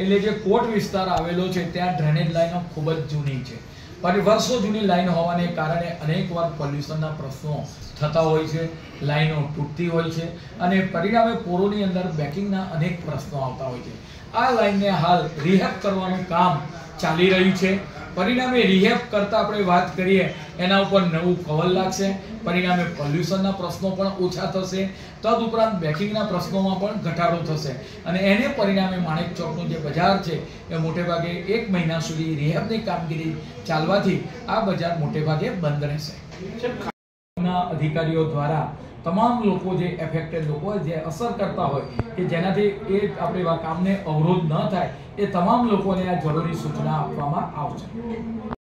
એટલે જે કોટ વિસ્તાર આવેલો છે ત્યાં ડ્રેનેજ લાઈનો ખૂબ જ જૂની છે, પણ વર્ષો જૂની લાઈન હોવાને કારણે અનેકવાર પોલ્યુશનના પ્રશ્નો થતા હોય છે, લાઈનો તૂટતી હોય છે અને પરિણામે પોરોની અંદર બેકિંગના અનેક પ્રશ્નો આવતા હોય છે. આ લાઈનને હાલ રિહેબ કરવાનું કામ ચાલી રહ્યું છે. પરિણામે રિહેબ કરતા આપણે વાત કરીએ એના ઉપર નવું કવર લાગશે, પરિણામે પોલ્યુશનના પ્રશ્નો પણ ઓછા થશે, તદુપરાંત બેકિંગના પ્રશ્નોમાં પણ ઘટાડો થશે અને એને પરિણામે માણેક ચોકનું જે બજાર છે એ મોટે ભાગે 1 મહિના સુધી રિહેબની કામગીરી ચાલવાથી આ બજાર મોટે ભાગે બંધ રહેશે. અધિકારીઓ દ્વારા તમામ લોકો જે એફેક્ટેડ લોકો જે અસર કરતા હોય કે જેનાથી એ આપણે કામને અવરોધ ન થાય એ તમામ લોકોને આ જરૂરી સૂચના આપવામાં આવશે.